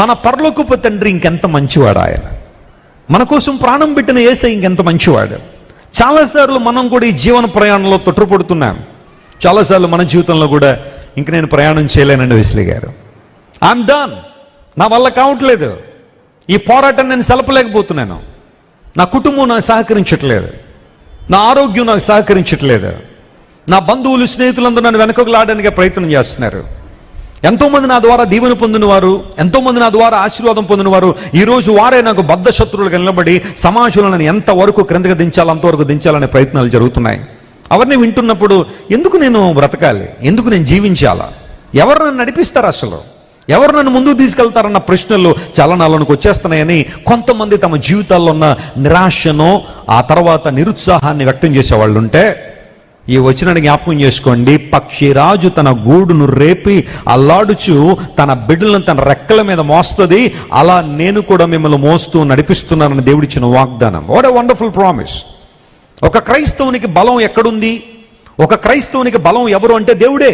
మన పరలోకపు తండ్రి ఇంకెంత మంచివాడు. ఆయన మన కోసం ప్రాణం పెట్టిన యేసయ్య ఇంకెంత మంచివాడు. చాలాసార్లు మనం కూడా ఈ జీవన ప్రయాణంలో తొట్టుపడుతున్నాం. చాలాసార్లు మన జీవితంలో కూడా ఇంక నేను ప్రయాణం చేయలేనండి వెస్లీ గారు, ఐఎమ్ డన్, నా వల్ల కావట్లేదు, ఈ పోరాటం నేను సెలపలేకపోతున్నాను, నా కుటుంబం నాకు సహకరించట్లేదు, నా ఆరోగ్యం నాకు సహకరించట్లేదు, నా బంధువులు స్నేహితులందరూ నన్ను వెనకలాడడానికి ప్రయత్నం చేస్తున్నారు. ఎంతోమంది నా ద్వారా దీవెన పొందిన వారు, ఎంతోమంది నా ద్వారా ఆశీర్వాదం పొందిన వారు ఈరోజు వారే నాకు బద్ధ శత్రువులుగా నిలబడి సమాజంలో నన్ను ఎంతవరకు క్రిందకు దించాలో అంతవరకు దించాలనే ప్రయత్నాలు జరుగుతున్నాయి. అవన్నీ వింటున్నప్పుడు ఎందుకు నేను బ్రతకాలి, ఎందుకు నేను జీవించాలా, ఎవరు నన్ను నడిపిస్తారు, అసలు ఎవరు నన్ను ముందుకు తీసుకెళ్తారన్న ప్రశ్నలు చాలా నాలోనికి వచ్చేస్తున్నాయని కొంతమంది తమ జీవితాల్లో ఉన్న నిరాశను, ఆ తర్వాత నిరుత్సాహాన్ని వ్యక్తం చేసేవాళ్ళు ఉంటే ఈ వచనాన్ని జ్ఞాపకం చేసుకోండి. పక్షిరాజు తన గూడును రేపి అల్లాడుచు తన బిడ్డలను తన రెక్కల మీద మోస్తుంది, అలా నేను కూడా మిమ్మల్ని మోస్తూ నడిపిస్తున్నానని దేవుడిచ్చిన వాగ్దానం. What a wonderful promise. ఒక క్రైస్తవునికి బలం ఎక్కడుంది? ఒక క్రైస్తవునికి బలం ఎవరు అంటే దేవుడే.